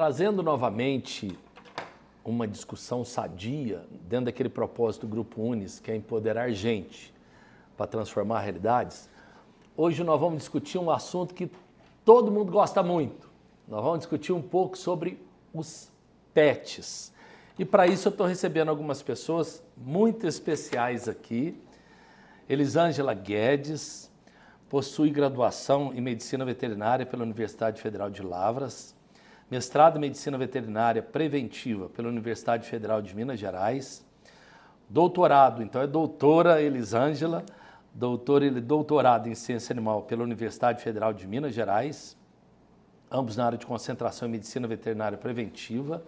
trazendo novamente uma discussão sadia dentro daquele propósito do Grupo Unis, que é empoderar gente para transformar realidades. Hoje nós vamos discutir um assunto que todo mundo gosta muito. Nós vamos discutir um pouco sobre os pets. E para isso eu estou recebendo algumas pessoas muito especiais aqui. Elisângela Guedes possui graduação em Medicina Veterinária pela Universidade Federal de Lavras, mestrado em Medicina Veterinária Preventiva pela Universidade Federal de Minas Gerais, doutorado, então é doutora Elisângela, doutorado em Ciência Animal pela Universidade Federal de Minas Gerais, ambos na área de concentração em Medicina Veterinária Preventiva.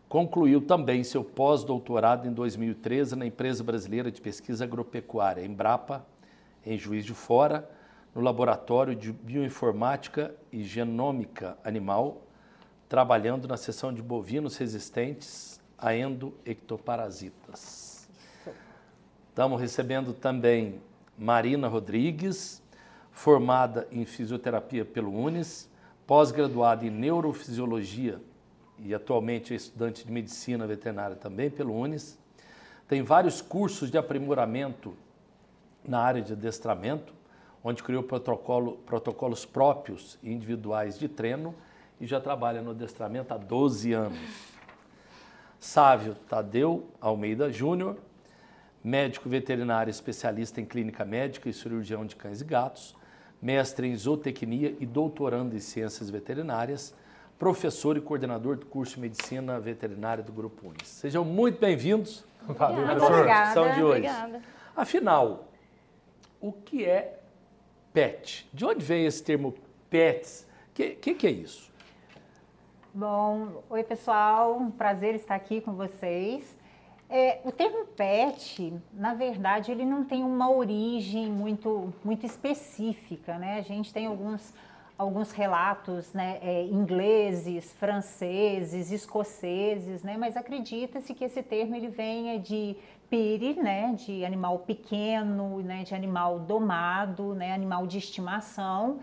Concluiu também seu pós-doutorado em 2013 na Empresa Brasileira de Pesquisa Agropecuária, Embrapa, em Juiz de Fora, no Laboratório de Bioinformática e Genômica Animal, trabalhando na seção de bovinos resistentes a endoectoparasitas. Estamos recebendo também Marina Rodrigues, formada em Fisioterapia pelo Unis, pós-graduada em Neurofisiologia e atualmente é estudante de Medicina Veterinária também pelo Unis. Tem vários cursos de aprimoramento na área de adestramento, onde criou protocolos próprios e individuais de treino e já trabalha no adestramento há 12 anos. Sávio Tadeu Almeida Júnior, médico veterinário especialista em clínica médica e cirurgião de cães e gatos, mestre em zootecnia e doutorando em ciências veterinárias, professor e coordenador do curso de Medicina Veterinária do Grupo Unis. Sejam muito bem-vindos à nossa discussão de hoje. Obrigada. Afinal, o que é pet? De onde vem esse termo pets? O que é isso? Bom, oi pessoal, um prazer estar aqui com vocês. O termo pet, na verdade, ele não tem uma origem muito específica, né? A gente tem alguns relatos, né, ingleses, franceses, escoceses, né? Mas acredita-se que esse termo ele venha de pire, né, de animal pequeno, né, de animal domado, né, animal de estimação.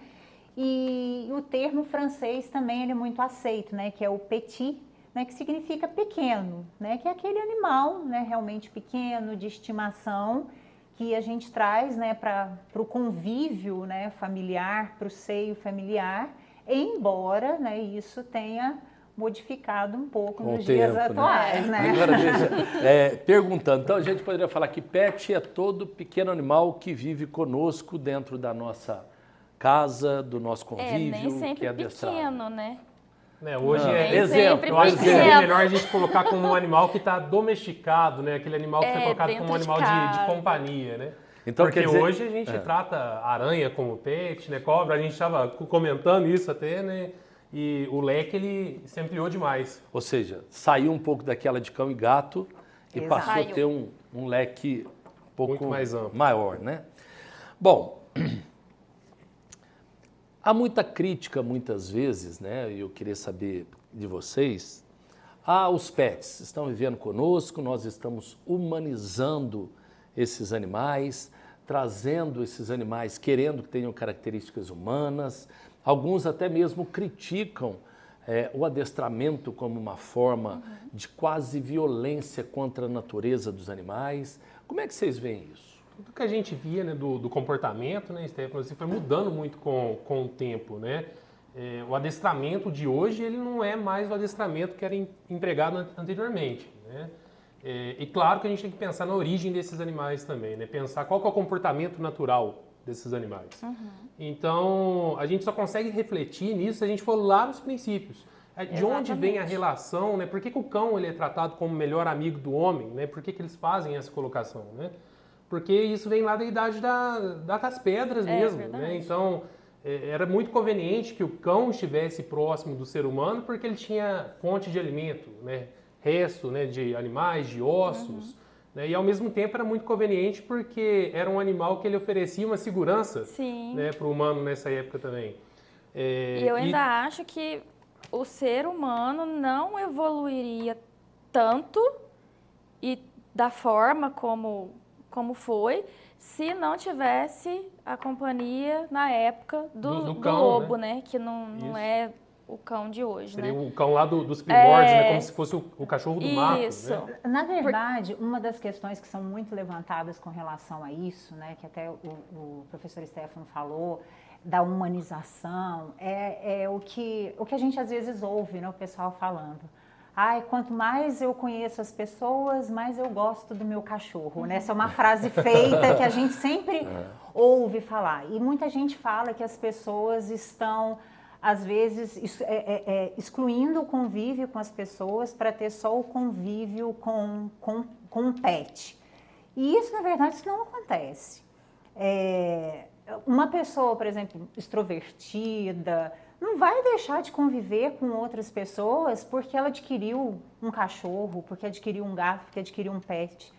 E o termo francês também ele é muito aceito, né, que é o petit, né, que significa pequeno, né, que é aquele animal, né, realmente pequeno, de estimação, que a gente traz, né, para o convívio, né, familiar, para o seio familiar, embora, né, isso tenha modificado um pouco nos dias atuais, né? Agora, perguntando, então a gente poderia falar que pet é todo pequeno animal que vive conosco dentro da nossa casa, do nosso convívio, nem sempre que é adestrado. pequeno, né? Hoje exemplo. Eu acho que seria melhor a gente colocar como um animal que está domesticado, né? Aquele animal que foi colocado como um animal de companhia, né? Então, porque hoje a gente trata aranha como pet, né? Cobra, a gente estava comentando isso até, né? E o leque ele se ampliou demais. Ou seja, saiu um pouco daquela de cão e gato e Exato. passou a ter um leque um pouco muito mais amplo. maior, né? Bom, há muita crítica muitas vezes, né? E eu queria saber de vocês. Os pets estão vivendo conosco, nós estamos humanizando esses animais, trazendo esses animais, querendo que tenham características humanas. Alguns até mesmo criticam o adestramento como uma forma de quase violência contra a natureza dos animais. Como é que vocês veem isso? Tudo que a gente via, né, do comportamento, né, Stefano, assim, foi mudando muito com o tempo, né? O adestramento de hoje ele não é mais o adestramento que era empregado anteriormente, né? E claro que a gente tem que pensar na origem desses animais também, né? Pensar qual que é o comportamento natural desses animais. Então, a gente só consegue refletir nisso se a gente for lá nos princípios. De onde vem a relação, né? Por que o cão ele é tratado como melhor amigo do homem, né? Por que eles fazem essa colocação, né? Porque isso vem lá da idade das pedras mesmo, né? Então, era muito conveniente que o cão estivesse próximo do ser humano porque ele tinha fonte de alimento, né? Resto, né, de animais, de ossos, né? E ao mesmo tempo era muito conveniente porque era um animal que ele oferecia uma segurança, né, para o humano nessa época também. E eu ainda acho que o ser humano não evoluiria tanto e da forma como foi se não tivesse a companhia na época do cão, lobo, né? Que não é o cão de hoje, Seria né? o cão lá dos primórdios, né? Como se fosse o cachorro do mato, Isso. né? Na verdade, uma das questões que são muito levantadas com relação a isso, né, que até o professor Stefano falou, da humanização, é o que a gente às vezes ouve, né, o pessoal falando. Ai, quanto mais eu conheço as pessoas, mais eu gosto do meu cachorro, né? Essa é uma frase feita que a gente sempre ouve falar. E muita gente fala que as pessoas estão, às vezes, excluindo o convívio com as pessoas para ter só o convívio com o pet. E isso, na verdade, isso não acontece. Uma pessoa, por exemplo, extrovertida, não vai deixar de conviver com outras pessoas porque ela adquiriu um cachorro, porque adquiriu um gato, porque adquiriu um pet.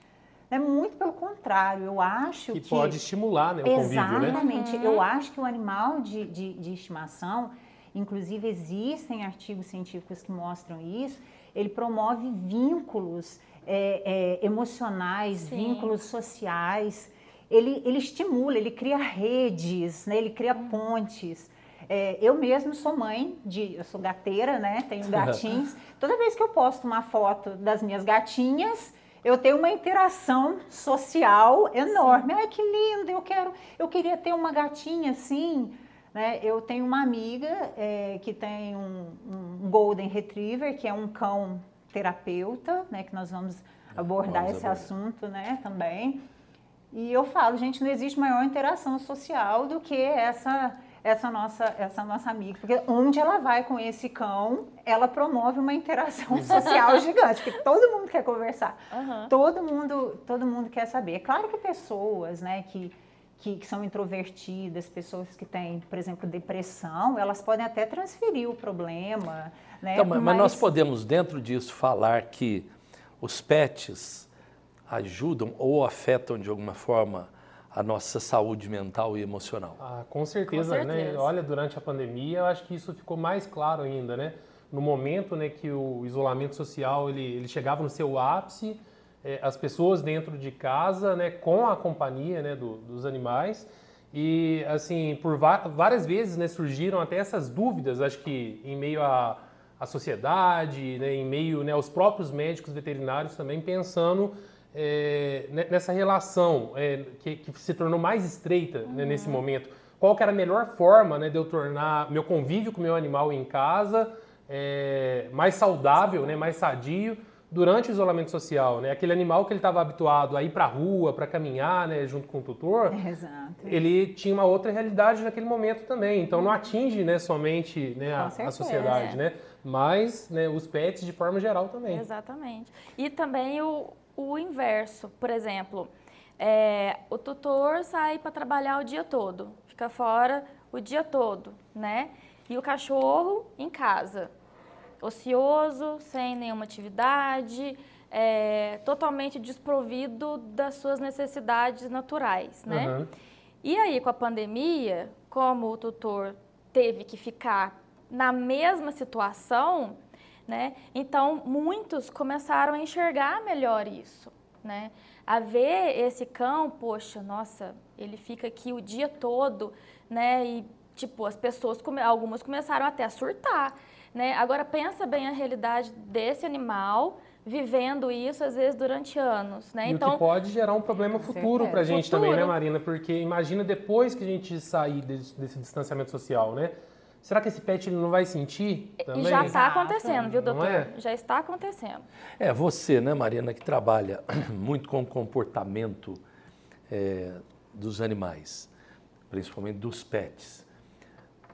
É muito pelo contrário, eu acho que pode estimular, né, o convívio, né? Exatamente. Eu acho que o animal de estimação, inclusive existem artigos científicos que mostram isso, ele promove vínculos emocionais, Sim. vínculos sociais. Ele estimula, ele cria redes, né? Ele cria pontes. Eu mesmo sou mãe, eu sou gateira, né? Tenho gatinhos. Toda vez que eu posto uma foto das minhas gatinhas, eu tenho uma interação social enorme. Sim. Ai, que lindo, eu queria ter uma gatinha assim. Né? Eu tenho uma amiga que tem um Golden Retriever, que é um cão terapeuta, né? Que nós vamos abordar esse assunto, né? Também. E eu falo, gente, não existe maior interação social do que essa nossa amiga. Porque onde ela vai com esse cão, ela promove uma interação social gigante, porque todo mundo quer conversar. Uhum. Todo mundo quer saber. É claro que pessoas, né, que são introvertidas, pessoas que têm, por exemplo, depressão, elas podem até transferir o problema. Né, então, mas nós podemos, dentro disso, falar que os pets ajudam ou afetam de alguma forma a nossa saúde mental e emocional? Com certeza, né? Olha, durante a pandemia, eu acho que isso ficou mais claro ainda, né? No momento, né, que o isolamento social ele chegava no seu ápice, as pessoas dentro de casa, né, com a companhia, né, dos animais, e assim, por várias vezes, né, surgiram até essas dúvidas, acho que em meio à sociedade, né, em meio, né, aos próprios médicos veterinários também pensando nessa relação que se tornou mais estreita, né, nesse momento. Qual que era a melhor forma, né, de eu tornar meu convívio com o meu animal em casa mais saudável, né, mais sadio durante o isolamento social, né? Aquele animal que ele estava habituado a ir para a rua, para caminhar, né, junto com o tutor, Exato. Ele tinha uma outra realidade naquele momento também. Então não atinge, né, somente, né, a sociedade, né, mas, né, os pets de forma geral também. Exatamente. E também o inverso, por exemplo, o tutor sai para trabalhar o dia todo, fica fora o dia todo, né? E o cachorro em casa, ocioso, sem nenhuma atividade, totalmente desprovido das suas necessidades naturais, né? Uhum. E aí, com a pandemia, como o tutor teve que ficar na mesma situação, né? Então, muitos começaram a enxergar melhor isso, né? A ver esse cão, poxa, nossa, ele fica aqui o dia todo, né? E, tipo, as pessoas, algumas começaram até a surtar, né? Agora, pensa bem a realidade desse animal vivendo isso, às vezes, durante anos, né? E então, o que pode gerar um problema futuro pra gente também, né, Marina? Porque imagina depois que a gente sair desse distanciamento social, né? Será que esse pet ele não vai sentir também? E já está acontecendo, viu, doutor? Não é? Já está acontecendo. Você, né, Marina, que trabalha muito com o comportamento dos animais, principalmente dos pets.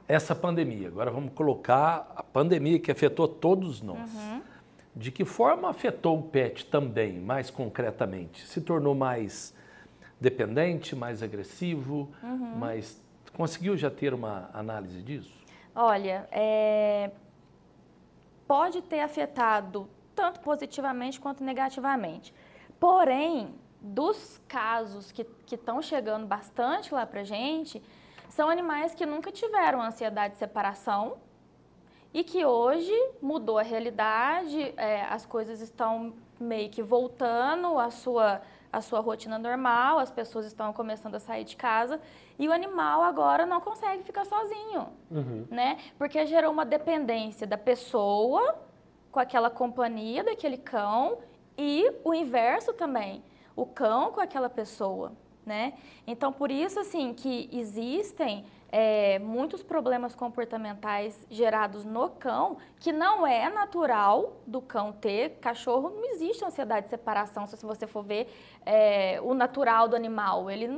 Essa pandemia, agora vamos colocar a pandemia que afetou todos nós. Uhum. De que forma afetou o pet também, mais concretamente? Se tornou mais dependente, mais agressivo, mais... Conseguiu já ter uma análise disso? Olha, pode ter afetado tanto positivamente quanto negativamente. Porém, dos casos que estão chegando bastante lá pra gente, são animais que nunca tiveram ansiedade de separação e que hoje mudou a realidade, as coisas estão meio que voltando à sua a sua rotina normal, as pessoas estão começando a sair de casa e o animal agora não consegue ficar sozinho, né? Porque gerou uma dependência da pessoa com aquela companhia daquele cão e o inverso também, o cão com aquela pessoa, né? Então, por isso, assim, que existem muitos problemas comportamentais gerados no cão, que não é natural do cão ter. Cachorro não existe ansiedade de separação, se você for ver o natural do animal, ele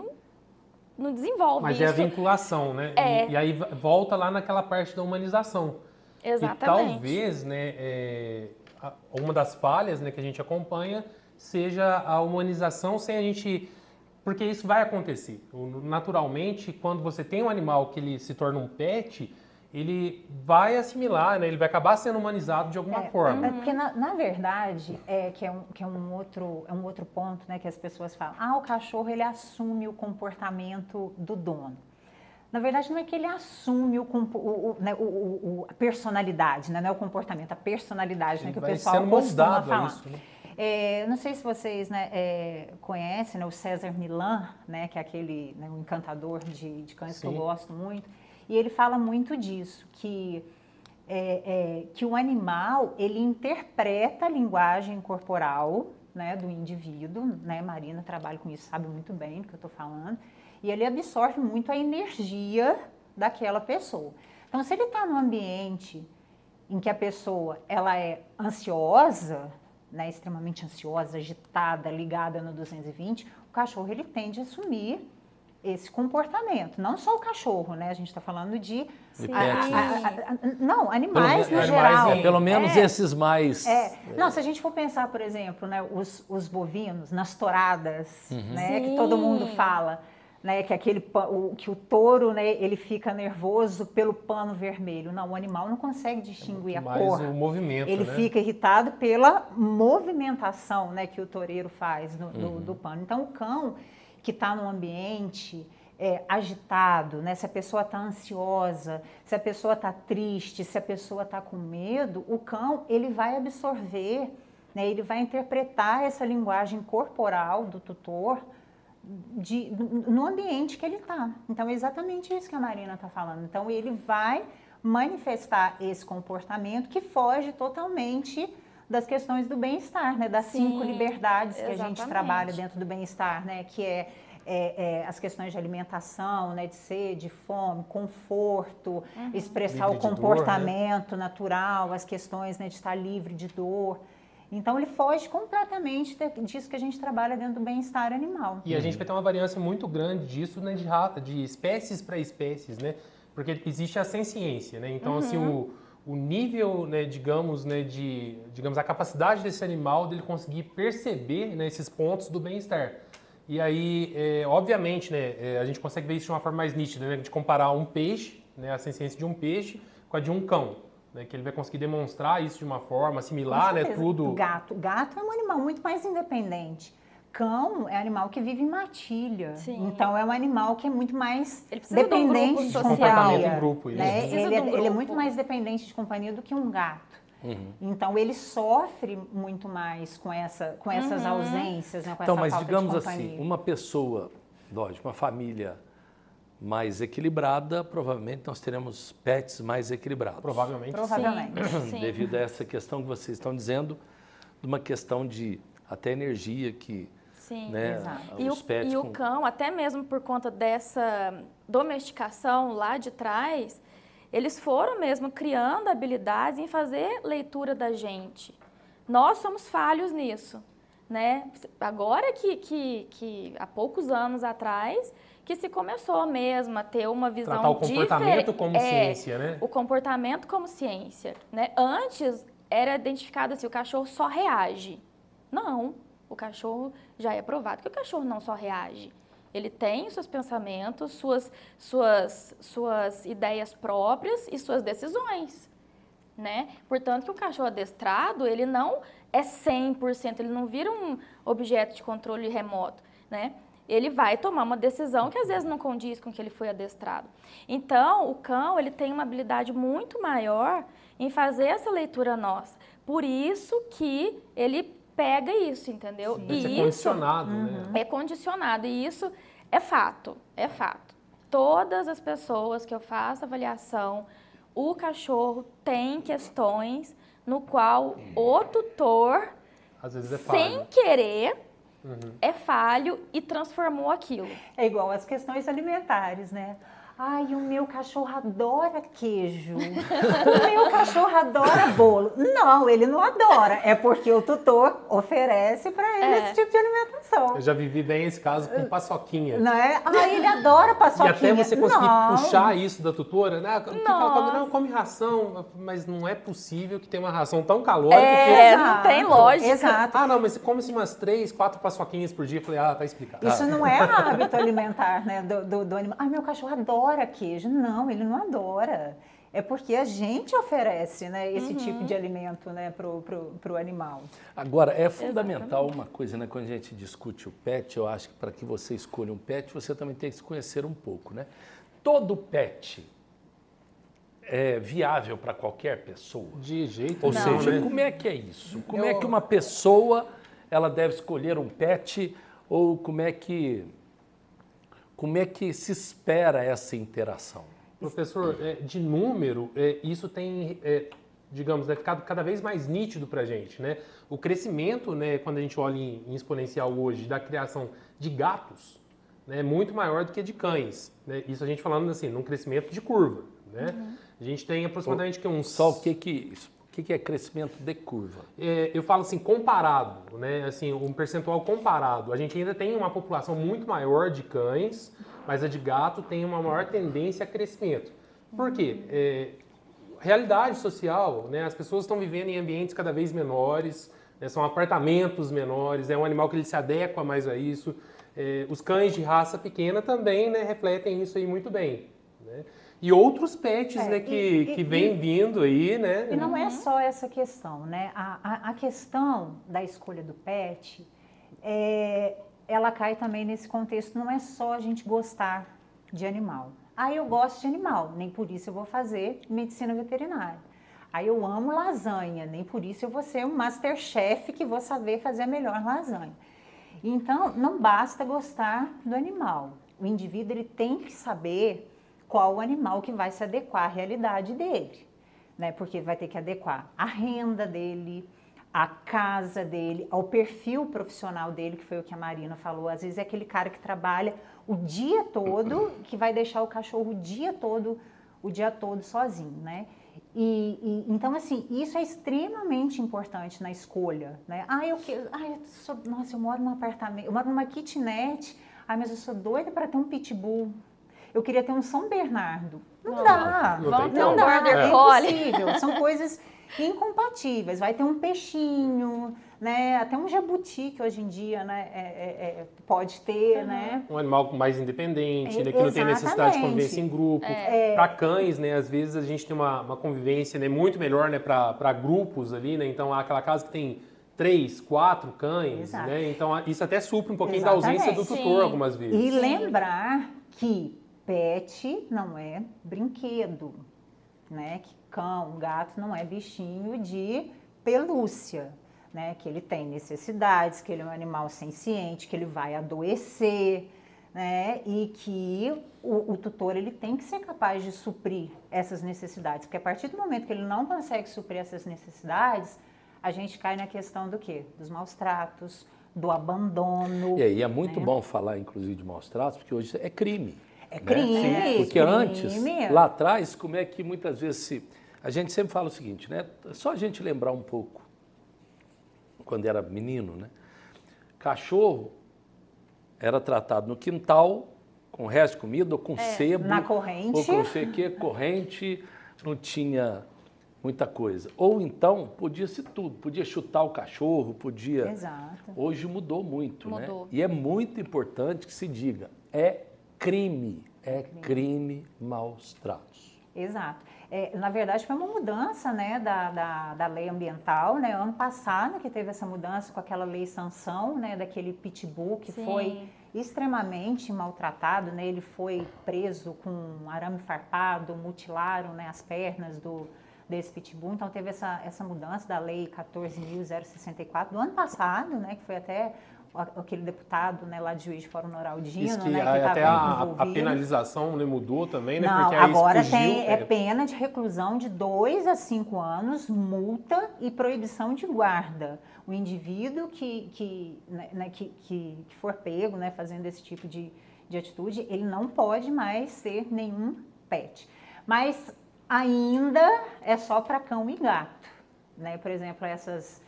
não desenvolve Mas isso. é a vinculação, né? E aí volta lá naquela parte da humanização. Exatamente. E talvez, né, uma das falhas, né, que a gente acompanha seja a humanização sem a gente... Porque isso vai acontecer. Naturalmente, quando você tem um animal que ele se torna um pet, ele vai assimilar, né? Ele vai acabar sendo humanizado de alguma forma. Porque, na verdade, que é um outro ponto, né, que as pessoas falam. O cachorro ele assume o comportamento do dono. Na verdade, não é que ele assume a personalidade, né? Não é o comportamento, a personalidade, né, que o pessoal costuma falar. Isso, né? Não sei se vocês, né, conhecem, né, o César Millan, né, que é aquele, né, um encantador de cães que eu gosto muito, e ele fala muito disso, que o animal ele interpreta a linguagem corporal, né, do indivíduo, né, Marina trabalha com isso, sabe muito bem do que eu estou falando, e ele absorve muito a energia daquela pessoa. Então, se ele está num ambiente em que a pessoa ela é ansiosa, né, extremamente ansiosa, agitada, ligada no 220, o cachorro ele tende a assumir esse comportamento. Não só o cachorro, né? A gente está falando de não, animais no geral. Pelo menos esses mais... Não, se a gente for pensar, por exemplo, né, os bovinos nas touradas, né, que todo mundo fala, né, que o touro, né, ele fica nervoso pelo pano vermelho. Não, o animal não consegue distinguir a cor. O movimento, ele fica irritado pela movimentação, né, que o toureiro faz do pano. Então, o cão que está num ambiente agitado, né, se a pessoa está ansiosa, se a pessoa está triste, se a pessoa está com medo, o cão ele vai absorver, né, ele vai interpretar essa linguagem corporal do tutor no ambiente que ele está. Então, é exatamente isso que a Marina está falando. Então, ele vai manifestar esse comportamento que foge totalmente das questões do bem-estar, né? Das 5 liberdades que a gente trabalha dentro do bem-estar, né? Que as questões de alimentação, né? De sede, fome, conforto, expressar livre o comportamento natural, as questões, né? De estar livre de dor. Então, ele foge completamente disso que a gente trabalha dentro do bem-estar animal. E a gente vai ter uma variância muito grande disso, né, de espécies para espécies, né? Porque existe a senciência, né? Então, assim, o nível, né, digamos, a capacidade desse animal dele conseguir perceber, né, esses pontos do bem-estar. E aí, obviamente, né, a gente consegue ver isso de uma forma mais nítida, né, de comparar um peixe, né, a senciência de um peixe com a de um cão. Né, que ele vai conseguir demonstrar isso de uma forma, assimilar, né, tudo. O gato é um animal muito mais independente. Cão é um animal que vive em matilha. Sim. Então, é um animal que é muito mais de dependente um de grupo companhia. Em grupo, isso. Né? Ele é grupo. muito mais dependente de companhia do que um gato. Então, ele sofre muito mais com essas ausências, né, com Então, essa mas falta digamos de companhia. assim, uma pessoa, lógico, uma família mais equilibrada, provavelmente nós teremos pets mais equilibrados. Provavelmente. Sim. Devido a essa questão que vocês estão dizendo, de uma questão de até energia que... Sim, né, exato. os pets o cão, até mesmo por conta dessa domesticação lá de trás, eles foram mesmo criando habilidades em fazer leitura da gente. Nós somos falhos nisso, né? Agora que há poucos anos atrás, que se começou mesmo a ter uma visão tratar o comportamento diferente. como ciência, né? O comportamento como ciência, né? Antes era identificado assim, o cachorro só reage. Não, o cachorro já é provado que o cachorro não só reage. Ele tem seus pensamentos, suas ideias próprias e suas decisões, né? Portanto, que o cachorro adestrado, ele não é 100%, ele não vira um objeto de controle remoto, né? Ele vai tomar uma decisão que às vezes não condiz com que ele foi adestrado. Então, o cão, ele tem uma habilidade muito maior em fazer essa leitura nossa. Por isso que ele pega isso, entendeu? Sim. Deve ser E condicionado, né? isso é condicionado, e isso é fato, é fato. Todas as pessoas que eu faço avaliação, o cachorro tem questões no qual o tutor, Às vezes é sem falho. querer, é falho e transformou aquilo. É igual as questões alimentares, né? Ai, o meu cachorro adora queijo. O meu cachorro adora bolo. Não, ele não adora. É porque o tutor oferece para ele esse tipo de alimentação. Eu já vivi bem esse caso com paçoquinha. Não é? Ai, ele adora E paçoquinha. até você conseguir Não. puxar isso da tutora, né? O que ela come? Nossa. Não, come ração. Mas não é possível que tenha uma ração tão calórica É, que... não tem lógica. Exato. Ah, não, mas você come-se umas 3, 4 paçoquinhas por dia. Eu falei, tá explicado. Isso não é hábito alimentar, né, do animal. Ah, meu cachorro adora queijo. Não, ele não adora. É porque a gente oferece, né, esse tipo de alimento, né, pro animal. Agora, é fundamental uma coisa, né? Quando a gente discute o pet, eu acho que para que você escolha um pet, você também tem que se conhecer um pouco, né? Todo pet é viável para qualquer pessoa? De jeito Ou nenhum, seja, né? como é que é isso? Como é que uma pessoa ela deve escolher um pet ou como é que se espera essa interação? Professor, de número, isso tem, digamos, ficado cada vez mais nítido para a gente, né? O crescimento, né, quando a gente olha em exponencial hoje, da criação de gatos, né, é muito maior do que de cães, né? Isso a gente falando assim, num crescimento de curva, né? A gente tem aproximadamente uns... Só o que é crescimento de curva? Eu falo assim, comparado, né? Assim, um percentual comparado. A gente ainda tem uma população muito maior de cães, mas a de gato tem uma maior tendência a crescimento. Por quê? Realidade social, né? As pessoas estão vivendo em ambientes cada vez menores, né? São apartamentos menores, é um animal que ele se adequa mais a isso. Os cães de raça pequena também, né, refletem isso aí muito bem, né? E outros pets, né, que vêm vindo aí, né? E não é só essa questão, né? A questão da escolha do pet, ela cai também nesse contexto, não é só a gente gostar de animal. Ah, eu gosto de animal, nem por isso eu vou fazer medicina veterinária. Ah, eu amo lasanha, nem por isso eu vou ser um masterchef que vou saber fazer a melhor lasanha. Então, não basta gostar do animal. O indivíduo ele tem que saber qual o animal que vai se adequar à realidade dele, né? Porque vai ter que adequar a renda dele, a casa dele, ao perfil profissional dele, que foi o que a Marina falou. Às vezes é aquele cara que trabalha o dia todo, que vai deixar o cachorro o dia todo sozinho, né? Então, assim, isso é extremamente importante na escolha, né? Nossa, eu moro num apartamento, eu moro numa kitnet, mas eu sou doida para ter um pitbull. Eu queria ter um São Bernardo. Não dá. Não tem Não como. dá. É Border impossível. São coisas incompatíveis. Vai ter um peixinho, né? Até um jabuti que hoje em dia, né, pode ter, né? Um animal mais independente, né, que não tem necessidade de convivência em grupo. Para cães, né, às vezes a gente tem uma convivência, né, muito melhor, né, para grupos ali, né? Então há aquela casa que tem 3, 4 cães, Exato. né? Então isso até supre um pouquinho da ausência do tutor Sim. algumas vezes. E lembrar que pet não é brinquedo, né? Que cão, gato não é bichinho de pelúcia, né? Que ele tem necessidades, que ele é um animal senciente, que ele vai adoecer, né? E que o tutor ele tem que ser capaz de suprir essas necessidades, porque a partir do momento que ele não consegue suprir essas necessidades, a gente cai na questão do quê? Dos maus tratos, do abandono. E é muito bom falar, inclusive, de maus tratos, porque hoje é crime. É crime. Sim, porque crime. antes, lá atrás, como é que muitas vezes a gente sempre fala o seguinte, né? Só a gente lembrar um pouco, quando era menino, né? Cachorro era tratado no quintal, com resto de comida, ou com sebo. Na corrente. Ou com não sei o quê, corrente, não tinha muita coisa. Ou então, podia-se tudo, podia chutar o cachorro, podia... Exato. Hoje mudou muito, Mudou. né? E é muito importante que se diga, é crime maus tratos. Exato. Na verdade, foi uma mudança, né, da lei ambiental, né? Ano passado que teve essa mudança com aquela lei sanção, né, daquele pitbull que Sim. foi extremamente maltratado, né? Ele foi preso com arame farpado, mutilaram, né, as pernas do desse pitbull. Então teve essa mudança da lei 14.064 do ano passado, né, que foi até aquele deputado, né, lá de Juiz de Fora, o Noraldino, Isso que né, que até estava a penalização, né, mudou também, né? Não, Porque aí agora fugiu, é pena de reclusão de 2 a 5 anos, multa e proibição de guarda. O indivíduo que for pego, né, fazendo esse tipo de atitude, ele não pode mais ter nenhum pet. Mas ainda é só para cão e gato, né? Por exemplo, essas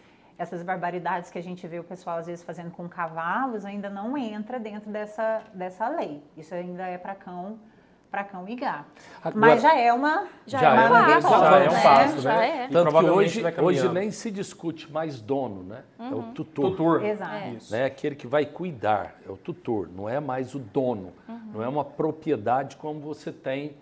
barbaridades que a gente vê o pessoal às vezes fazendo com cavalos ainda não entra dentro dessa lei. Isso ainda é para cão e gato. Agora, mas já é uma passo, Já né? é. E Tanto que provavelmente vai hoje caminhando. nem se discute mais dono, né? É o tutor. Tutor. Exato. Isso. Né? Aquele que vai cuidar, é o tutor, não é mais o dono. Não é uma propriedade como você tem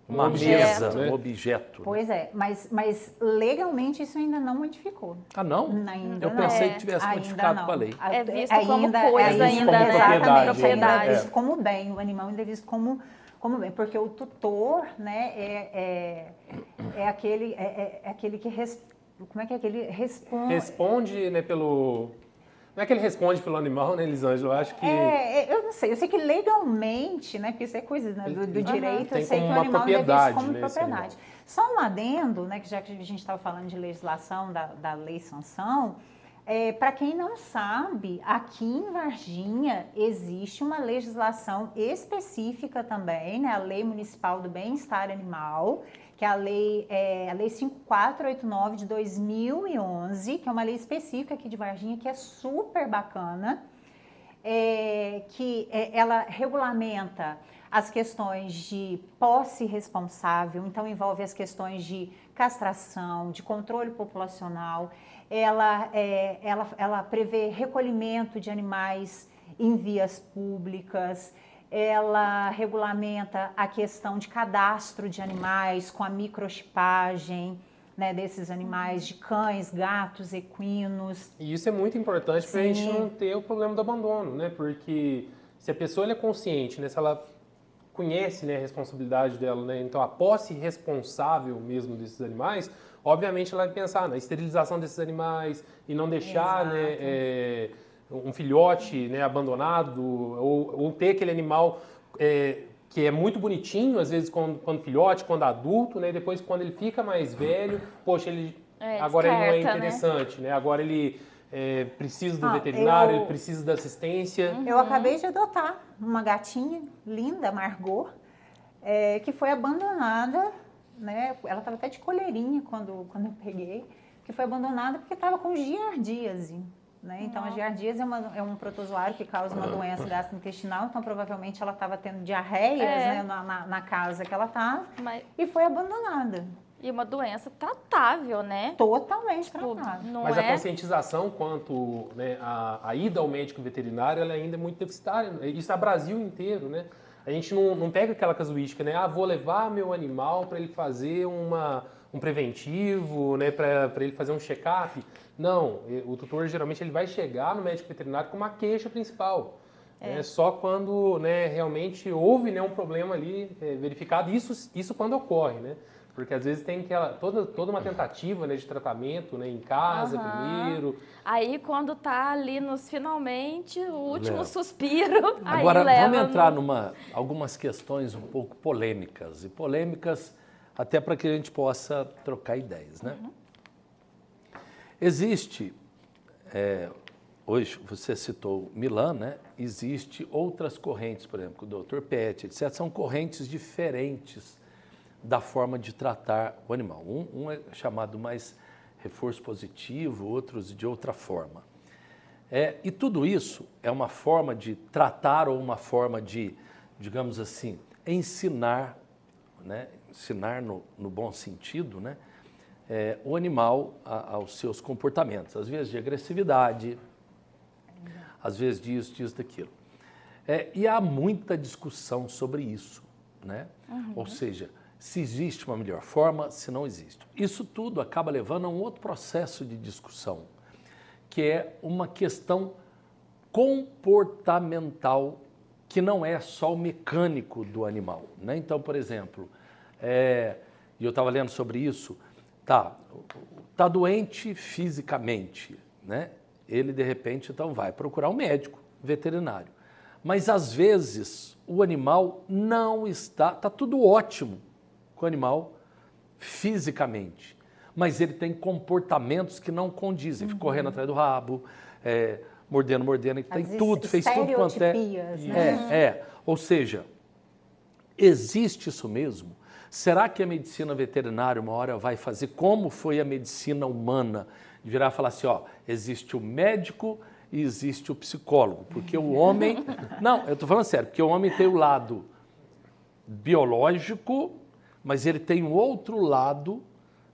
uma objeto, mesa, né? um objeto. Pois é, mas legalmente isso ainda não modificou. Ah, não? Ainda Eu não. pensei que tivesse Ainda modificado não. com a lei. É visto como coisa ainda, né? Exatamente, Propriedade, ainda é né? visto como bem, o animal ainda é visto como bem, porque o tutor, né, é aquele que como é que é aquele Responde, né, pelo... Não é que ele responde pelo animal, né, Elisângela? Eu acho que... eu não sei, eu sei que legalmente, né, porque isso é coisa, né, do direito, tem eu sei que como o uma animal ainda é visto propriedade, como né, esse propriedade. Só um adendo, né, que já que a gente estava falando de legislação, da lei sanção, para quem não sabe, aqui em Varginha existe uma legislação específica também, né, a Lei Municipal do Bem-Estar Animal, que é a lei 5489 de 2011, que é uma lei específica aqui de Varginha, que é super bacana, ela regulamenta as questões de posse responsável, então envolve as questões de castração, de controle populacional, ela prevê recolhimento de animais em vias públicas, ela regulamenta a questão de cadastro de animais com a microchipagem, né, desses animais, de cães, gatos, equinos. E isso é muito importante para a gente não ter o problema do abandono, né? Porque se a pessoa é consciente, né, se ela conhece, né, a responsabilidade dela, né, então a posse responsável mesmo desses animais, obviamente ela vai pensar na esterilização desses animais e não deixar, né, um filhote, né, abandonado ou ter aquele animal que é muito bonitinho, às vezes quando filhote, quando adulto, né, e depois quando ele fica mais velho, poxa, agora ele não é interessante, né? Agora ele precisa do veterinário, ele precisa da assistência. Eu acabei de adotar uma gatinha linda, Margot, que foi abandonada, né? Ela estava até de coleirinha quando eu peguei, que foi abandonada porque estava com giardíase. Né? Então, a giardíase é um protozoário que causa uma doença gastrointestinal, então provavelmente ela estava tendo diarreias, né, na casa que ela estava, e foi abandonada. E uma doença tratável, né? Totalmente tratável. Mas a conscientização quanto, né, a ida ao médico veterinário, ela ainda é muito deficitária. Isso é Brasil inteiro, né? A gente não pega aquela casuística, né? Vou levar meu animal para ele fazer um preventivo, né, para ele fazer um check-up. Não, o tutor geralmente ele vai chegar no médico veterinário com uma queixa principal. Né? Só quando, né, realmente houve, né, um problema ali verificado, isso quando ocorre, né? Porque às vezes tem toda uma tentativa, né, de tratamento, né, em casa primeiro. Aí quando tá ali nos finalmente, o último suspiro, agora aí leva vamos entrar algumas questões um pouco polêmicas. E polêmicas até para que a gente possa trocar ideias, né? Existe, hoje você citou Milan, né? Existe outras correntes, por exemplo, o Dr. Pet, etc. São correntes diferentes da forma de tratar o animal. Um é chamado mais reforço positivo, outros de outra forma. E tudo isso é uma forma de tratar ou uma forma de, digamos assim, ensinar, né? Ensinar no bom sentido, né? O animal aos seus comportamentos, às vezes de agressividade, às vezes disso, daquilo. E há muita discussão sobre isso, né? Ou seja, se existe uma melhor forma, se não existe. Isso tudo acaba levando a um outro processo de discussão, que é uma questão comportamental, que não é só o mecânico do animal, né? Então, por exemplo, e eu estava lendo sobre isso, tá doente fisicamente, né? Ele, de repente, então vai procurar um médico veterinário. Mas, às vezes, o animal não está tudo ótimo com o animal fisicamente, mas ele tem comportamentos que não condizem, fica correndo atrás do rabo, mordendo, tem tudo, fez tudo quanto é. Né? Ou seja, existe isso mesmo? Será que a medicina veterinária uma hora vai fazer como foi a medicina humana? De virar e falar assim, existe o médico e existe o psicólogo, porque o homem... Não, eu estou falando sério, porque o homem tem o lado biológico, mas ele tem um outro lado,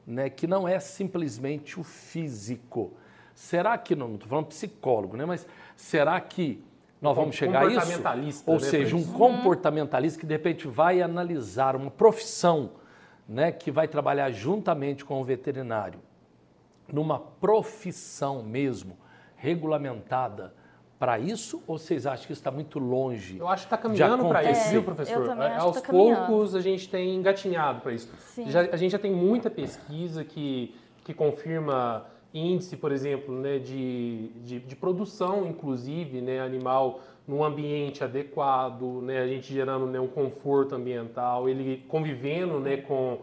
né, que não é simplesmente o físico. Será que, não estou falando psicólogo, né, mas será que nós vamos chegar a isso? Comportamentalista. Ou seja, um comportamentalista que de repente vai analisar uma profissão, né, que vai trabalhar juntamente com o veterinário, numa profissão mesmo, regulamentada para isso, ou vocês acham que isso está muito longe? Eu acho que está caminhando para isso, viu, professor? Eu também acho Aos que tá caminhando. poucos a gente tem engatinhado para isso. A gente já tem muita pesquisa que confirma índice, por exemplo, né, de produção, inclusive, né, animal num ambiente adequado, né, a gente gerando, né, um conforto ambiental, ele convivendo, né, com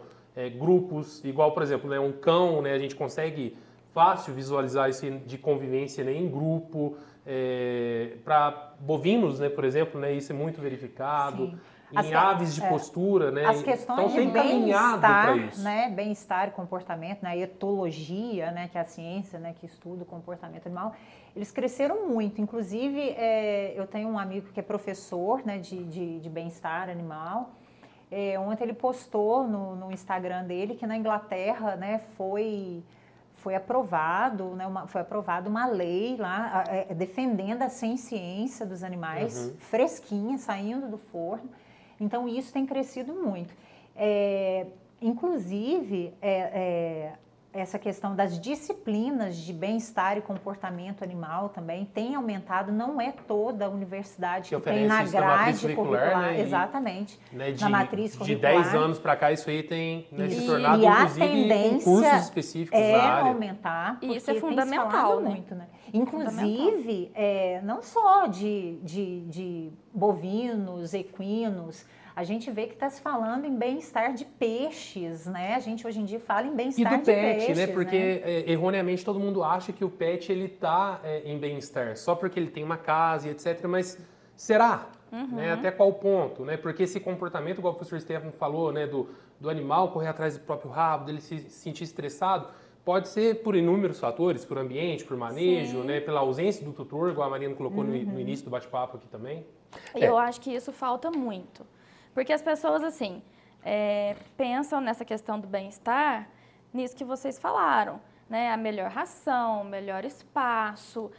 grupos, igual, por exemplo, né, um cão, né, a gente consegue fácil visualizar isso de convivência, né, em grupo. Para bovinos, né, por exemplo, né, isso é muito verificado. Sim. Em aves de postura, né? As questões então, tem de caminhado para bem-estar, isso. né, bem-estar e comportamento, na etologia, né, que é a ciência, né, que estuda o comportamento animal, eles cresceram muito. Inclusive, eu tenho um amigo que é professor, né, de bem-estar animal. Ontem ele postou no Instagram dele que na Inglaterra, né, foi aprovado, né, foi aprovada uma lei lá defendendo a ciência dos animais, fresquinha, saindo do forno. Então, isso tem crescido muito. Inclusive, essa questão das disciplinas de bem-estar e comportamento animal também tem aumentado. Não é toda a universidade que tem na grade curricular. Né? Exatamente, né, na matriz curricular. De 10 anos para cá, isso aí tem, né, se tornado, e a inclusive, tendência cursos específicos na área. Aumentar, e isso é porque fundamental, tem se né? muito, né? Inclusive, não só de bovinos, equinos, a gente vê que está se falando em bem-estar de peixes, né? A gente hoje em dia fala em bem-estar de peixes. E do pet, né? Porque né? Erroneamente todo mundo acha que o pet ele tá em bem-estar só porque ele tem uma casa e etc. Mas será? Né? Até qual ponto? Né? Porque esse comportamento, igual o professor Stefano falou, né? do animal correr atrás do próprio rabo, dele se sentir estressado, pode ser por inúmeros fatores, por ambiente, por manejo, né? Pela ausência do tutor, igual a Marina colocou no início do bate-papo aqui também. Eu acho que isso falta muito. Porque as pessoas, assim, pensam nessa questão do bem-estar, nisso que vocês falaram, né? A melhor ração, o melhor espaço,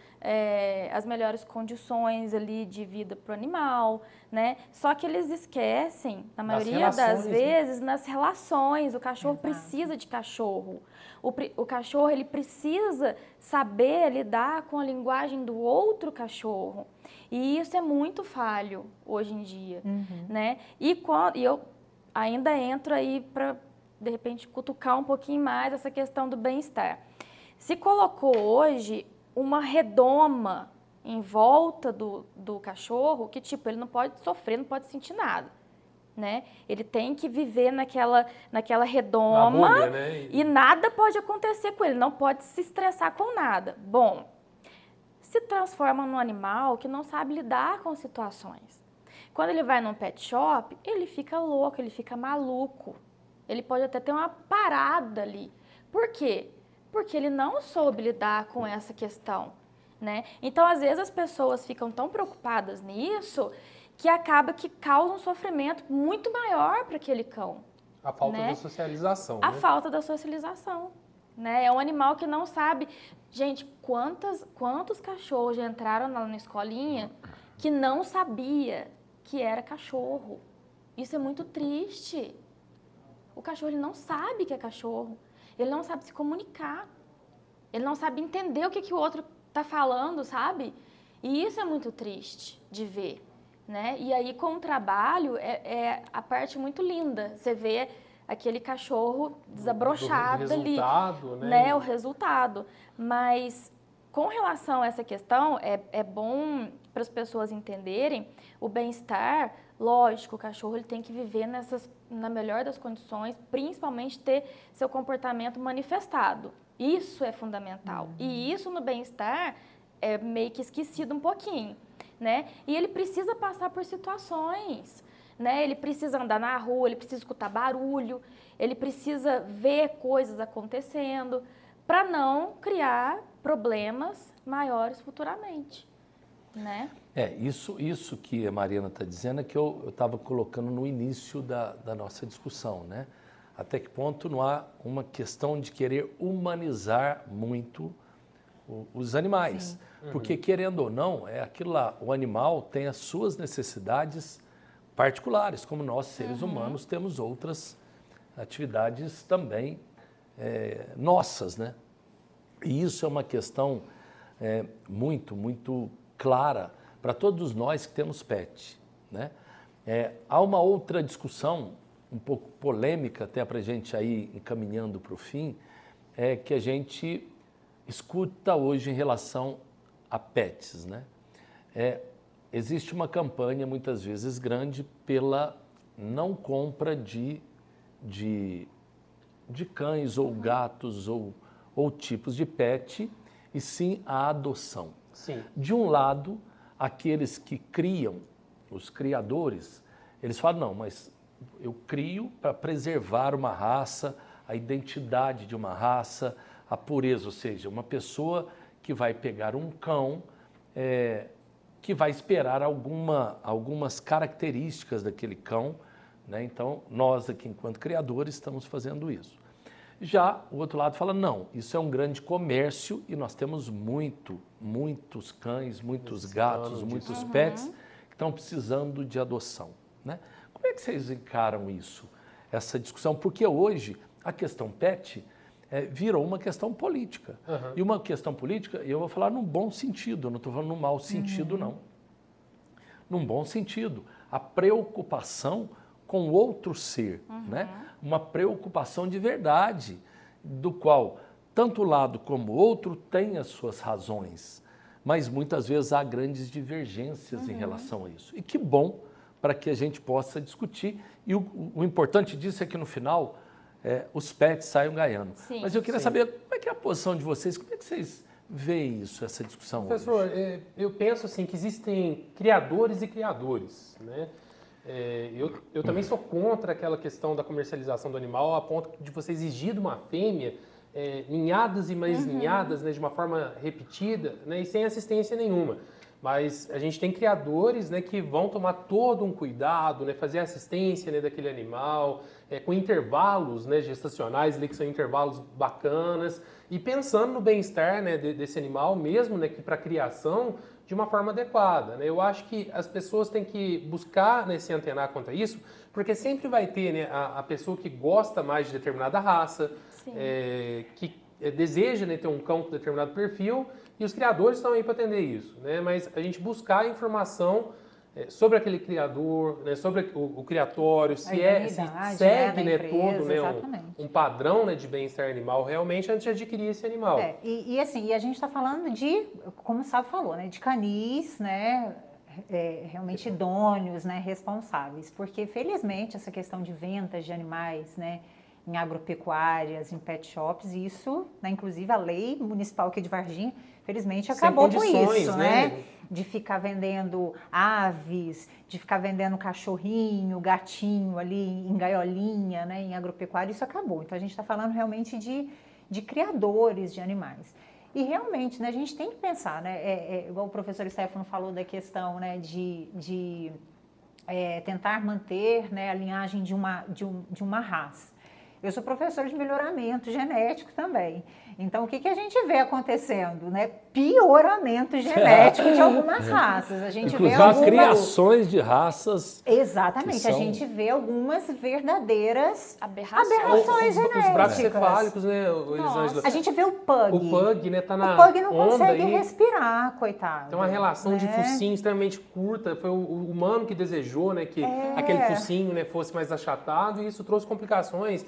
as melhores condições ali de vida para o animal, né? Só que eles esquecem, na maioria das vezes, nas relações. O cachorro precisa de cachorro. O cachorro, ele precisa saber lidar com a linguagem do outro cachorro. E isso é muito falho hoje em dia, né? E eu ainda entro aí para, de repente, cutucar um pouquinho mais essa questão do bem-estar. Se colocou hoje uma redoma em volta do cachorro, que tipo, ele não pode sofrer, não pode sentir nada, né? Ele tem que viver naquela redoma, bolha, né? E nada pode acontecer com ele, não pode se estressar com nada. Bom, se transforma num animal que não sabe lidar com situações. Quando ele vai num pet shop, ele fica louco, ele fica maluco. Ele pode até ter uma parada ali. Por quê? Porque ele não soube lidar com essa questão, né? Então, às vezes, as pessoas ficam tão preocupadas nisso que acaba que causa um sofrimento muito maior para aquele cão. A falta né? da socialização. A falta da socialização. Né? É um animal que não sabe... Gente, quantos cachorros já entraram na escolinha que não sabia que era cachorro? Isso é muito triste. O cachorro ele não sabe que é cachorro. Ele não sabe se comunicar. Ele não sabe entender o que o outro está falando, sabe? E isso é muito triste de ver. Né? E aí, com o trabalho, é a parte muito linda. Você vê aquele cachorro desabrochado do ali, resultado, né? O resultado. Mas com relação a essa questão, é bom para as pessoas entenderem o bem-estar. Lógico, o cachorro ele tem que viver na melhor das condições, principalmente ter seu comportamento manifestado. Isso é fundamental. E isso no bem-estar é meio que esquecido um pouquinho, né? E ele precisa passar por situações, né? Ele precisa andar na rua, ele precisa escutar barulho, ele precisa ver coisas acontecendo para não criar problemas maiores futuramente, né? Isso que a Mariana está dizendo é que eu estava colocando no início da nossa discussão, né? Até que ponto não há uma questão de querer humanizar muito os animais. Porque, querendo ou não, é aquilo lá, o animal tem as suas necessidades particulares, como nós, seres humanos, temos outras atividades também nossas, né? E isso é uma questão muito, muito clara para todos nós que temos pet, né? Há uma outra discussão, um pouco polêmica até para a gente aí encaminhando para o fim, que a gente escuta hoje em relação a pets, né? Existe uma campanha muitas vezes grande pela não compra de cães ou gatos ou tipos de pet, e sim a adoção. Sim. De um lado, aqueles que criam, os criadores, eles falam, não, mas eu crio para preservar uma raça, a identidade de uma raça, a pureza, ou seja, uma pessoa que vai pegar um cão que vai esperar algumas características daquele cão, né? Então, nós aqui, enquanto criadores, estamos fazendo isso. Já o outro lado fala, não, isso é um grande comércio e nós temos muitos cães, muitos gatos, muitos pets que estão precisando de adoção, né? Como é que vocês encaram isso, essa discussão? Porque hoje a questão pet virou uma questão política. E uma questão política, eu vou falar num bom sentido, não estou falando num mau sentido, não. Num bom sentido. A preocupação com o outro ser, né? Uma preocupação de verdade, do qual tanto o lado como o outro tem as suas razões, mas muitas vezes há grandes divergências em relação a isso. E que bom para que a gente possa discutir. E o importante disso é que no final os pets saiam ganhando. Sim, mas eu queria saber como é que é a posição de vocês, como é que vocês veem isso, essa discussão Professor, hoje? eu penso assim que existem criadores e criadores, né? Eu também sou contra aquela questão da comercialização do animal a ponto de você exigir de uma fêmea ninhadas e mais ninhadas, né, de uma forma repetida, né, e sem assistência nenhuma. Mas a gente tem criadores, né, que vão tomar todo um cuidado, né, fazer assistência, né, daquele animal, com intervalos, né, gestacionais, que são intervalos bacanas, e pensando no bem-estar, né, desse animal mesmo, né, que para a criação de uma forma adequada, né? Eu acho que as pessoas têm que buscar, né, se antenar quanto a isso, porque sempre vai ter, né, a pessoa que gosta mais de determinada raça, que deseja, né, ter um cão com determinado perfil, e os criadores estão aí para atender isso, né? Mas a gente buscar informação sobre aquele criador, né, sobre o criatório, se segue, né, todo, né, um padrão, né, de bem-estar animal realmente antes de adquirir esse animal. E a gente está falando de, como o Sábio falou, né, de canis, né, realmente idôneos, né, responsáveis, porque felizmente essa questão de vendas de animais, né, em agropecuárias, em pet shops, isso, né, inclusive a lei municipal aqui de Varginha, felizmente acabou com isso, né? De ficar vendendo aves, de ficar vendendo cachorrinho, gatinho ali em gaiolinha, né, em agropecuária, isso acabou. Então a gente está falando realmente de criadores de animais. E realmente, né, a gente tem que pensar, né, igual o professor Stefano falou da questão, né, de tentar manter, né, a linhagem de uma raça. Eu sou professora de melhoramento genético também. Então, o que a gente vê acontecendo, né? Pioramento genético de algumas raças. A gente Inclusive vê as criações de raças. Exatamente, são... a gente vê algumas verdadeiras aberrações genéticas. Os bracefálicos, né, Elisângela? A gente vê o pug. O pug, né, tá na O pug não onda consegue aí. respirar, coitado. Tem uma relação de né? focinho extremamente curta. Foi o humano que desejou, né, que aquele focinho, né, fosse mais achatado, e isso trouxe complicações,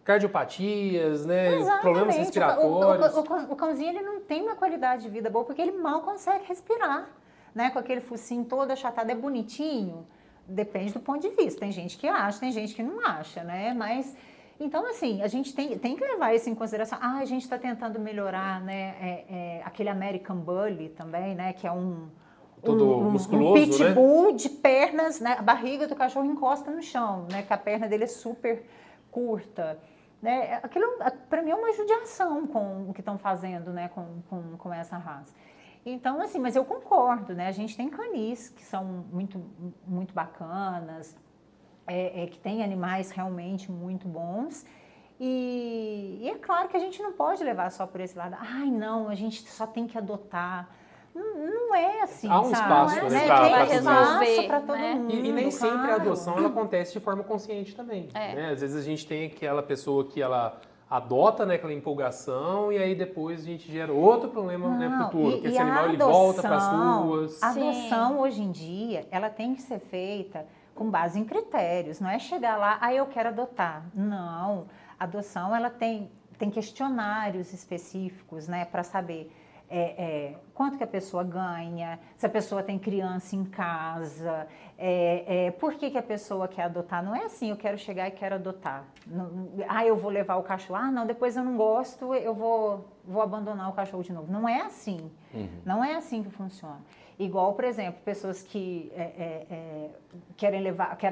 cardiopatias, né, problemas respiratórios. O cãozinho ele não tem uma qualidade de vida boa porque ele mal consegue respirar, né? Com aquele focinho todo achatado, é bonitinho. Depende do ponto de vista. Tem gente que acha, tem gente que não acha, né? Mas então assim a gente tem que levar isso em consideração. A gente está tentando melhorar, né? Aquele American Bully também, né? Que é todo musculoso, um pitbull, né? De pernas, né? A barriga do cachorro encosta no chão, né? Que a perna dele é super curta. Né? Aquilo, para mim, é uma judiação com o que estão fazendo, né? com essa raça. Então, assim, mas eu concordo, né? A gente tem canis que são muito, muito bacanas, que tem animais realmente muito bons. E é claro que a gente não pode levar só por esse lado. Ai, não, a gente só tem que adotar. Não é assim, há um sabe? espaço, né? Para resolver, para todo né? mundo. E nem sempre a claro. adoção ela acontece de forma consciente também. Né? Às vezes a gente tem aquela pessoa que ela adota, né, aquela empolgação, e aí depois a gente gera outro problema, né, futuro, porque esse animal ele volta para as ruas. A adoção hoje em dia, ela tem que ser feita com base em critérios, não é chegar lá, eu quero adotar. Não, a adoção ela tem questionários específicos, né, para saber quanto que a pessoa ganha, se a pessoa tem criança em casa, por que a pessoa quer adotar. Não é assim, eu quero chegar e quero adotar. Não, eu vou levar o cachorro. Não, depois eu não gosto, eu vou abandonar o cachorro de novo. Não é assim. Não é assim que funciona. Igual, por exemplo, pessoas que querem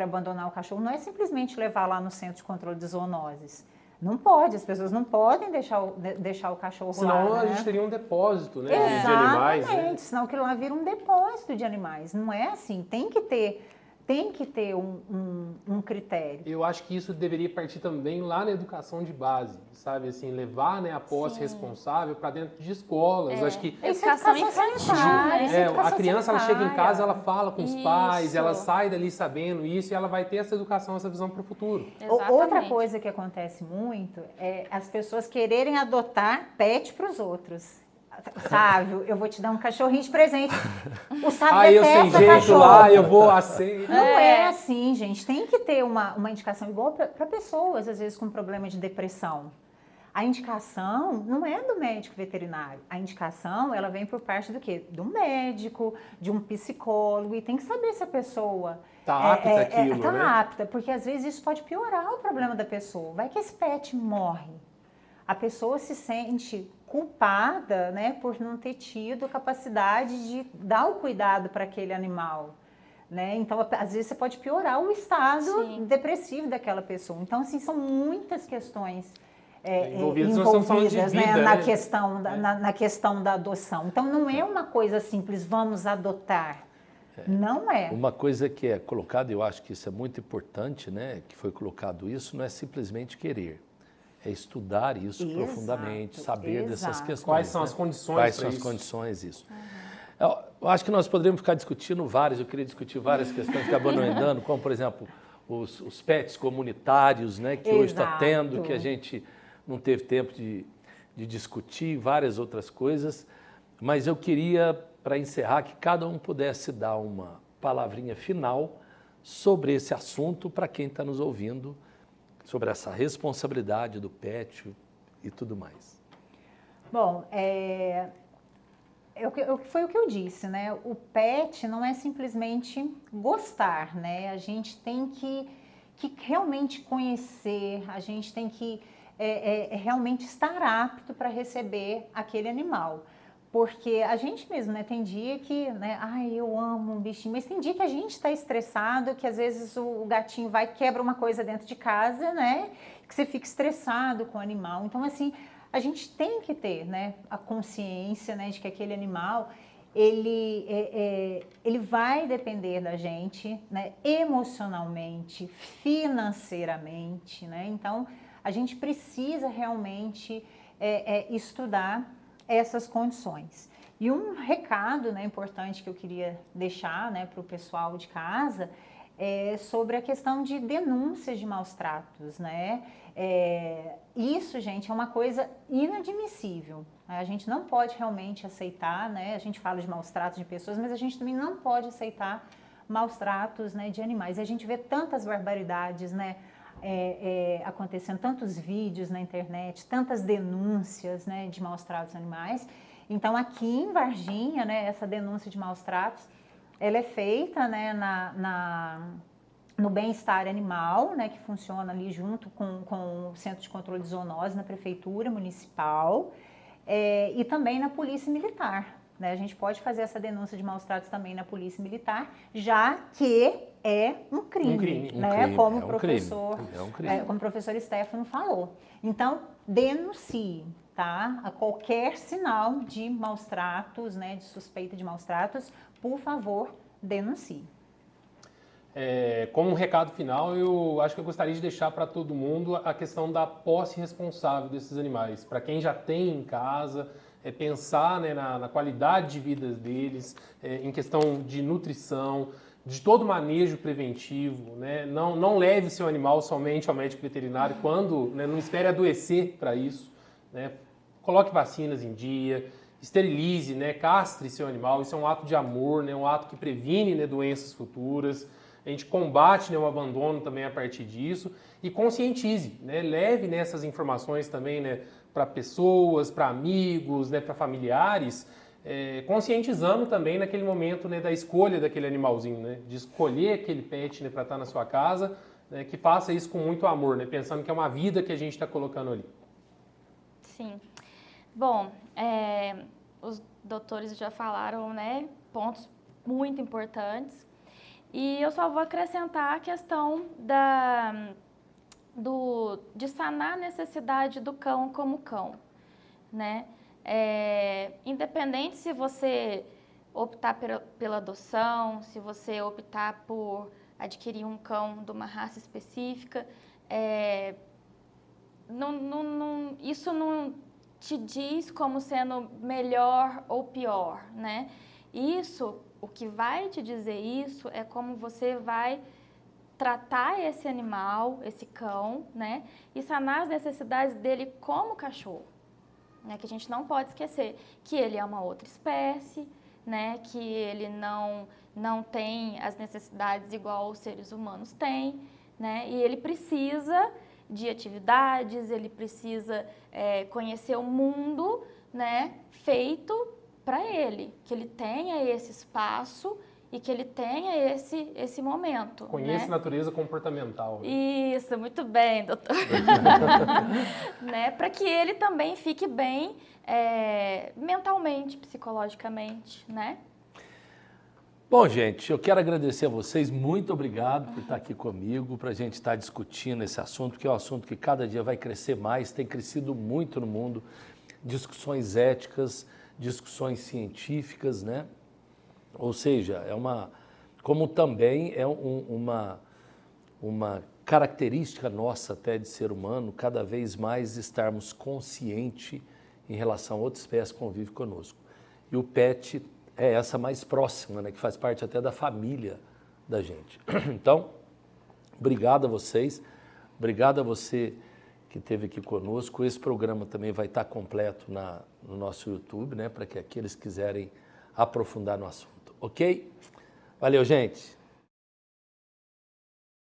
abandonar o cachorro, não é simplesmente levar lá no centro de controle de zoonoses. Não pode, as pessoas não podem deixar o cachorro senão lá. A gente teria um depósito, né, Exatamente, de animais. Né? Senão aquilo lá vira um depósito de animais. Não é assim, tem que ter um critério. Eu acho que isso deveria partir também lá na educação de base, sabe? Assim, levar, né, a posse responsável para dentro de escolas. Acho que educação infantil. A criança ela chega em casa, ela fala com os pais, Isso. ela sai dali sabendo isso e ela vai ter essa educação, essa visão para o futuro. Exatamente. Outra coisa que acontece muito é as pessoas quererem adotar pet para os outros. Sávio, eu vou te dar um cachorrinho de presente. O Sávio eu sem detesta jeito cachorro. lá, eu vou aceitar. Não é assim, gente. Tem que ter uma indicação igual para pessoas, às vezes, com problema de depressão. A indicação não é do médico veterinário. A indicação, ela vem por parte do quê? Do médico, de um psicólogo. E tem que saber se a pessoa Tá apta àquilo, tá né? apta, porque às vezes isso pode piorar o problema da pessoa. Vai que esse pet morre. A pessoa se sente culpada, né, por não ter tido capacidade de dar o cuidado para aquele animal, né? Então, às vezes você pode piorar o estado depressivo daquela pessoa. Então, assim, são muitas questões envolvidas, né, na questão da adoção. Então, não é uma coisa simples, vamos adotar. Não é. Uma coisa que é colocada, eu acho que isso é muito importante, né, que foi colocado isso, não é simplesmente querer. É estudar isso profundamente, saber dessas questões. Quais são as condições para isso? Quais são as condições, isso. Eu acho que nós poderíamos ficar discutindo eu queria discutir várias questões que acabam andando, como, por exemplo, os pets comunitários, né, que hoje está tendo, que a gente não teve tempo de discutir, várias outras coisas. Mas eu queria, para encerrar, que cada um pudesse dar uma palavrinha final sobre esse assunto para quem está nos ouvindo, sobre essa responsabilidade do pet e tudo mais. Bom, foi o que eu disse, né? O pet não é simplesmente gostar, né? A gente tem que realmente conhecer, a gente tem que realmente estar apto para receber aquele animal. Porque a gente mesmo, né, tem dia que, né, eu amo um bichinho, mas tem dia que a gente está estressado, que às vezes o gatinho vai e quebra uma coisa dentro de casa, né, que você fica estressado com o animal. Então, assim, a gente tem que ter, né, a consciência, né, de que aquele animal, ele vai depender da gente, né, emocionalmente, financeiramente, né, então a gente precisa realmente estudar essas condições. E um recado, né, importante que eu queria deixar, né, para o pessoal de casa é sobre a questão de denúncias de maus tratos, né? Isso, gente, é uma coisa inadmissível. Né? A gente não pode realmente aceitar, né? A gente fala de maus tratos de pessoas, mas a gente também não pode aceitar maus tratos, né, de animais. A gente vê tantas barbaridades, né, acontecendo, tantos vídeos na internet, tantas denúncias, né, de maus tratos animais. Então, aqui em Varginha, né, essa denúncia de maus tratos, ela é feita, né, no bem-estar animal, né, que funciona ali junto com o Centro de Controle de Zoonose na Prefeitura Municipal, e também na Polícia Militar. Né? A gente pode fazer essa denúncia de maus tratos também na Polícia Militar, já que é um crime, né? Como o professor Stefano falou. Então, denuncie, tá? A qualquer sinal de maus tratos, né, de suspeita de maus tratos, por favor, denuncie. Como um recado final, eu acho que eu gostaria de deixar para todo mundo a questão da posse responsável desses animais. Para quem já tem em casa, pensar, né, na qualidade de vida deles, em questão de nutrição, de todo manejo preventivo. Né? Não leve seu animal somente ao médico veterinário quando, né, não espere adoecer para isso. Né? Coloque vacinas em dia, esterilize, né, castre seu animal. Isso é um ato de amor, né, um ato que previne, né, doenças futuras. A gente combate, né, o abandono também a partir disso e conscientize, né, leve, né, essas informações também, né, para pessoas, para amigos, né, para familiares, conscientizando também naquele momento, né, da escolha daquele animalzinho, né, de escolher aquele pet, né, para estar na sua casa, né, que faça isso com muito amor, né, pensando que é uma vida que a gente está colocando ali. Sim. Bom, os doutores já falaram, né, pontos muito importantes. E eu só vou acrescentar a questão de sanar a necessidade do cão como cão, né? Independente se você optar pela adoção, se você optar por adquirir um cão de uma raça específica, isso não te diz como sendo melhor ou pior, né? O que vai te dizer isso é como você vai tratar esse animal, esse cão, né? E sanar as necessidades dele como cachorro, né? Que a gente não pode esquecer que ele é uma outra espécie, né? Que ele não tem as necessidades igual os seres humanos têm, né? E ele precisa de atividades, ele precisa conhecer o mundo, né? Feito para ele, que ele tenha esse espaço e que ele tenha esse momento. Conheça, né? Natureza comportamental. Né? Isso, muito bem, doutor. Né? Para que ele também fique bem mentalmente, psicologicamente, né? Bom, gente, eu quero agradecer a vocês, muito obrigado por estar aqui comigo, para a gente estar discutindo esse assunto, que é um assunto que cada dia vai crescer mais, tem crescido muito no mundo, discussões éticas, discussões científicas, né? Ou seja, como também é uma característica nossa até de ser humano, cada vez mais estarmos conscientes em relação a outra espécie que convive conosco. E o pet é essa mais próxima, né? Que faz parte até da família da gente. Então, obrigado a vocês, obrigado a você que esteve aqui conosco. Esse programa também vai estar completo no nosso YouTube, né, para que aqueles que quiserem aprofundar no assunto, ok? Valeu, gente!